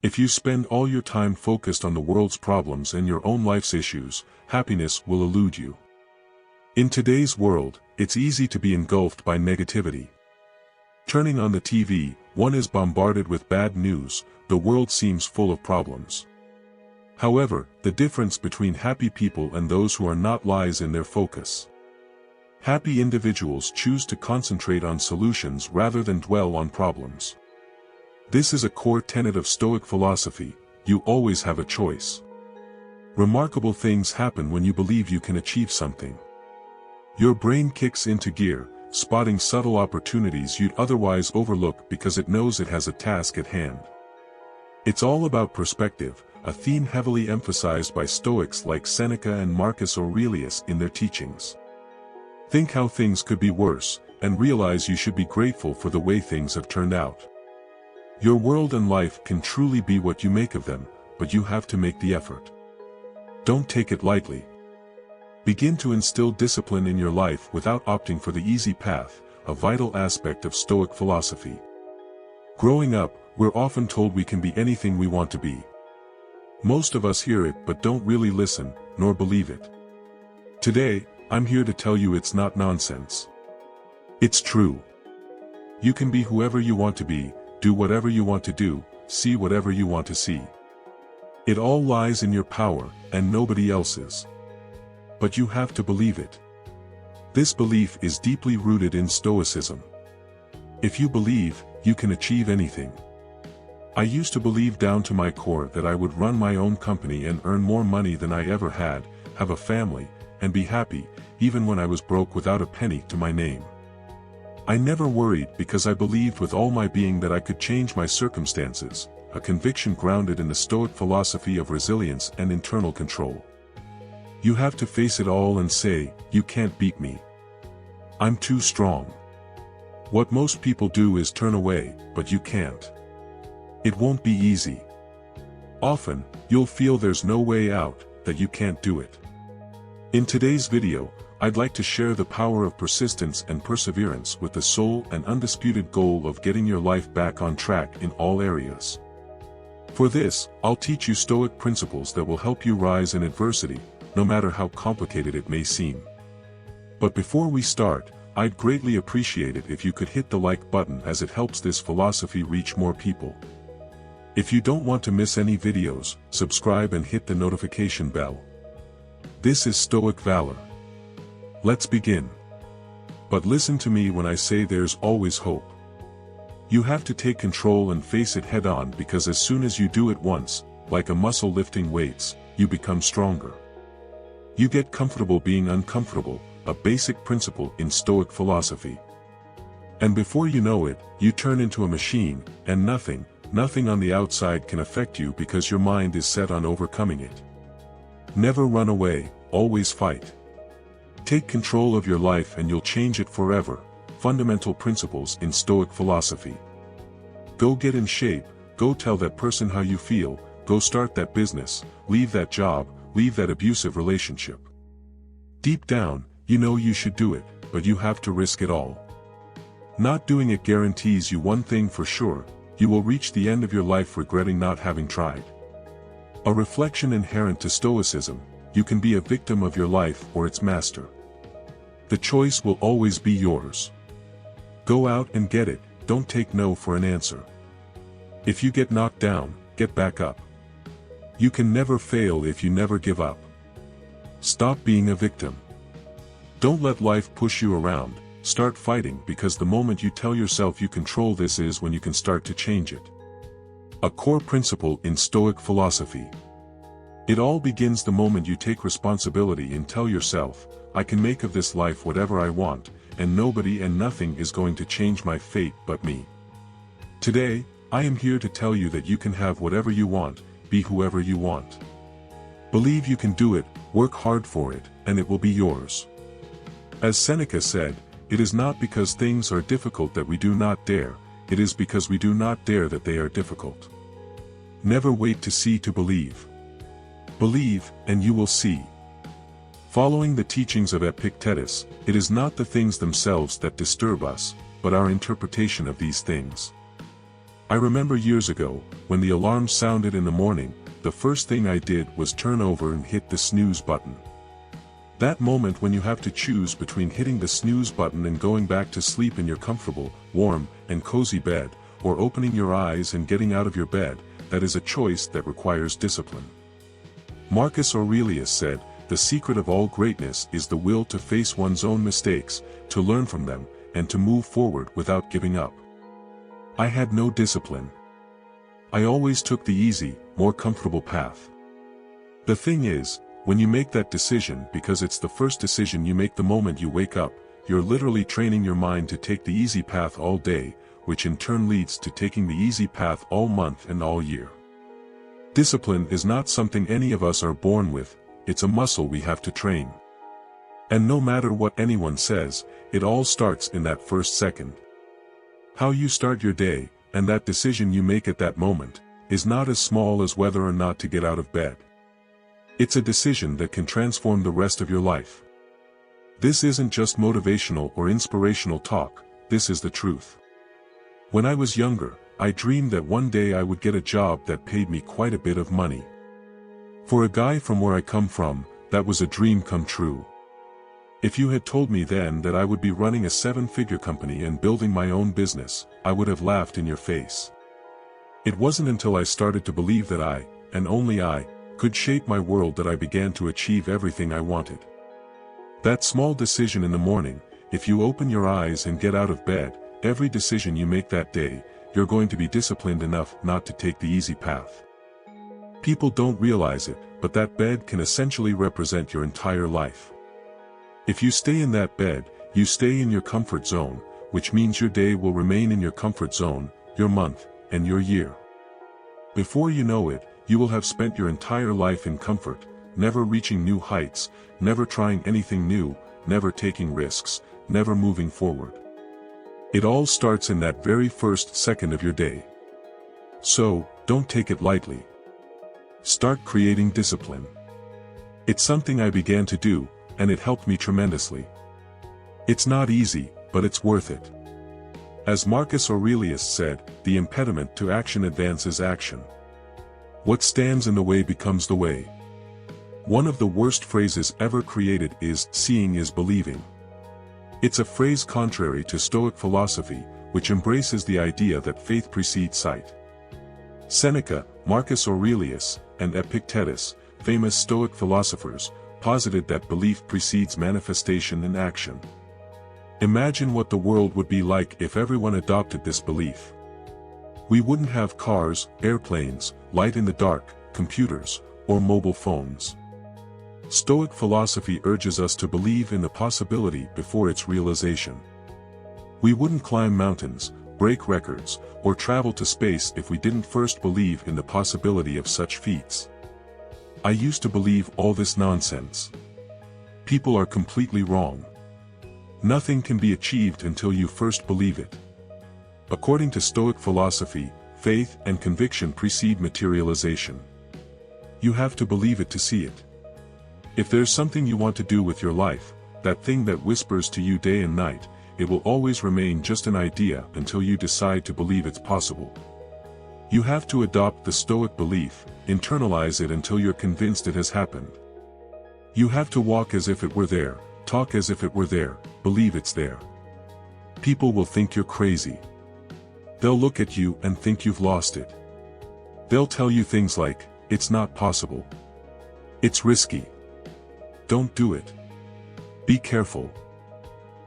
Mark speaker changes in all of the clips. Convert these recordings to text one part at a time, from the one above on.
Speaker 1: If you spend all your time focused on the world's problems and your own life's issues, happiness will elude you. In today's world, it's easy to be engulfed by negativity. Turning on the TV, one is bombarded with bad news. The world seems full of problems. However, the difference between happy people and those who are not lies in their focus. Happy individuals choose to concentrate on solutions rather than dwell on problems. This is a core tenet of Stoic philosophy: you always have a choice. Remarkable things happen when you believe you can achieve something. Your brain kicks into gear, spotting subtle opportunities you'd otherwise overlook because it knows it has a task at hand. It's all about perspective, a theme heavily emphasized by Stoics like Seneca and Marcus Aurelius in their teachings. Think how things could be worse, and realize you should be grateful for the way things have turned out. Your world and life can truly be what you make of them, but you have to make the effort. Don't take it lightly. Begin to instill discipline in your life without opting for the easy path, a vital aspect of Stoic philosophy. Growing up, we're often told we can be anything we want to be. Most of us hear it but don't really listen, nor believe it. Today, I'm here to tell you it's not nonsense. It's true. You can be whoever you want to be, do whatever you want to do, see whatever you want to see. It all lies in your power, and nobody else's. But you have to believe it. This belief is deeply rooted in Stoicism. If you believe, you can achieve anything. I used to believe down to my core that I would run my own company and earn more money than I ever had, have a family, and be happy, even when I was broke without a penny to my name. I never worried because I believed with all my being that I could change my circumstances, a conviction grounded in the Stoic philosophy of resilience and internal control. You have to face it all and say, "You can't beat me. I'm too strong." What most people do is turn away, but you can't. It won't be easy. Often, you'll feel there's no way out, that you can't do it. In today's video, I'd like to share the power of persistence and perseverance with the sole and undisputed goal of getting your life back on track in all areas. For this, I'll teach you Stoic principles that will help you rise in adversity, no matter how complicated it may seem. But before we start, I'd greatly appreciate it if you could hit the like button, as it helps this philosophy reach more people. If you don't want to miss any videos, subscribe and hit the notification bell. This is Stoic Valor. Let's begin. But listen to me when I say there's always hope. You have to take control and face it head on, because as soon as you do it once, like a muscle lifting weights, you become stronger. You get comfortable being uncomfortable, a basic principle in Stoic philosophy. And before you know it, you turn into a machine, and nothing on the outside can affect you because your mind is set on overcoming it. Never run away, always fight. Take control of your life and you'll change it forever. Fundamental principles in Stoic philosophy. Go get in shape, go tell that person how you feel, go start that business, leave that job, leave that abusive relationship. Deep down, you know you should do it, but you have to risk it all. Not doing it guarantees you one thing for sure: you will reach the end of your life regretting not having tried. A reflection inherent to Stoicism: you can be a victim of your life or its master. The choice will always be yours. Go out and get it, don't take no for an answer. If you get knocked down, get back up. You can never fail if you never give up. Stop being a victim. Don't let life push you around, start fighting, because the moment you tell yourself you control this is when you can start to change it. A core principle in Stoic philosophy. It all begins the moment you take responsibility and tell yourself, "I can make of this life whatever I want, and nobody and nothing is going to change my fate but me." Today, I am here to tell you that you can have whatever you want, be whoever you want. Believe you can do it, work hard for it, and it will be yours. As Seneca said, it is not because things are difficult that we do not dare, it is because we do not dare that they are difficult. Never wait to see to believe. Believe, and you will see. Following the teachings of Epictetus, it is not the things themselves that disturb us, but our interpretation of these things. I remember years ago, when the alarm sounded in the morning, the first thing I did was turn over and hit the snooze button. That moment when you have to choose between hitting the snooze button and going back to sleep in your comfortable, warm, and cozy bed, or opening your eyes and getting out of your bed, that is a choice that requires discipline. Marcus Aurelius said, "The secret of all greatness is the will to face one's own mistakes, to learn from them, and to move forward without giving up." I had no discipline. I always took the easy, more comfortable path. The thing is, when you make that decision because it's the first decision you make the moment you wake up, you're literally training your mind to take the easy path all day, which in turn leads to taking the easy path all month and all year. Discipline is not something any of us are born with, it's a muscle we have to train. And no matter what anyone says, it all starts in that first second. How you start your day, and that decision you make at that moment, is not as small as whether or not to get out of bed. It's a decision that can transform the rest of your life. This isn't just motivational or inspirational talk, this is the truth. When I was younger, I dreamed that one day I would get a job that paid me quite a bit of money. For a guy from where I come from, that was a dream come true. If you had told me then that I would be running a 7-figure company and building my own business, I would have laughed in your face. It wasn't until I started to believe that I, and only I, could shape my world that I began to achieve everything I wanted. That small decision in the morning, if you open your eyes and get out of bed, every decision you make that day, you're going to be disciplined enough not to take the easy path. People don't realize it, but that bed can essentially represent your entire life. If you stay in that bed, you stay in your comfort zone, which means your day will remain in your comfort zone, your month, and your year. Before you know it, you will have spent your entire life in comfort, never reaching new heights, never trying anything new, never taking risks, never moving forward. It all starts in that very first second of your day. So, don't take it lightly. Start creating discipline. It's something I began to do, and it helped me tremendously. It's not easy, but it's worth it. As Marcus Aurelius said, the impediment to action advances action. What stands in the way becomes the way. One of the worst phrases ever created is, "Seeing is believing." It's a phrase contrary to Stoic philosophy, which embraces the idea that faith precedes sight. Seneca, Marcus Aurelius, and Epictetus, famous Stoic philosophers, posited that belief precedes manifestation and action. Imagine what the world would be like if everyone adopted this belief. We wouldn't have cars, airplanes, light in the dark, computers, or mobile phones. Stoic philosophy urges us to believe in the possibility before its realization. We wouldn't climb mountains, break records, or travel to space if we didn't first believe in the possibility of such feats. I used to believe all this nonsense. People are completely wrong. Nothing can be achieved until you first believe it. According to Stoic philosophy, faith and conviction precede materialization. You have to believe it to see it. If there's something you want to do with your life, that thing that whispers to you day and night, it will always remain just an idea until you decide to believe it's possible. You have to adopt the Stoic belief, internalize it until you're convinced it has happened. You have to walk as if it were there, talk as if it were there, believe it's there. People will think you're crazy. They'll look at you and think you've lost it. They'll tell you things like, "It's not possible. It's risky. Don't do it. Be careful.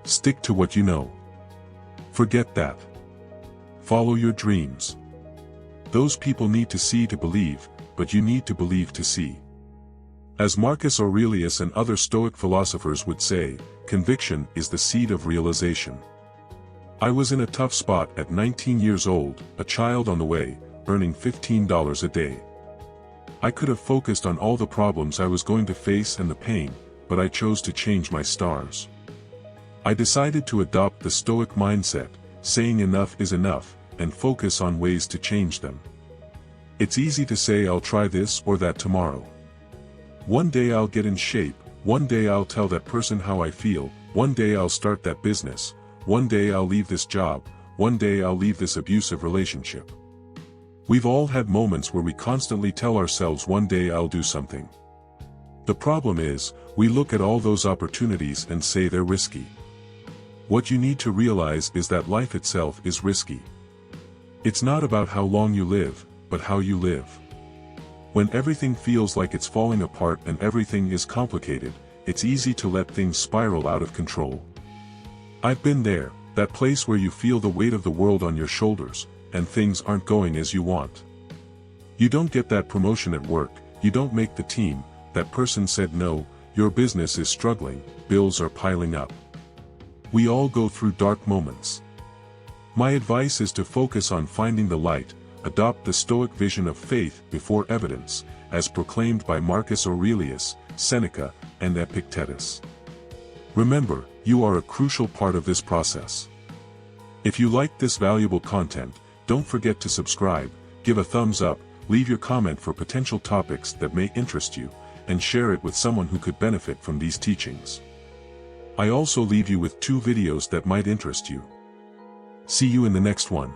Speaker 1: Stick to what you know. Forget that. Follow your dreams." Those people need to see to believe, but you need to believe to see. As Marcus Aurelius and other Stoic philosophers would say, conviction is the seed of realization. I was in a tough spot at 19 years old, a child on the way, earning $15 a day. I could have focused on all the problems I was going to face and the pain, but I chose to change my stars. I decided to adopt the Stoic mindset, saying enough is enough, and focus on ways to change them. It's easy to say I'll try this or that tomorrow. One day I'll get in shape, one day I'll tell that person how I feel, one day I'll start that business, one day I'll leave this job, one day I'll leave this abusive relationship. We've all had moments where we constantly tell ourselves one day I'll do something. The problem is, we look at all those opportunities and say they're risky. What you need to realize is that life itself is risky. It's not about how long you live, but how you live. When everything feels like it's falling apart and everything is complicated, it's easy to let things spiral out of control. I've been there, that place where you feel the weight of the world on your shoulders, and things aren't going as you want. You don't get that promotion at work, you don't make the team, that person said no, your business is struggling, bills are piling up. We all go through dark moments. My advice is to focus on finding the light, adopt the Stoic vision of faith before evidence, as proclaimed by Marcus Aurelius, Seneca, and Epictetus. Remember, you are a crucial part of this process. If you liked this valuable content, don't forget to subscribe, give a thumbs up, leave your comment for potential topics that may interest you, and share it with someone who could benefit from these teachings. I also leave you with 2 videos that might interest you. See you in the next one.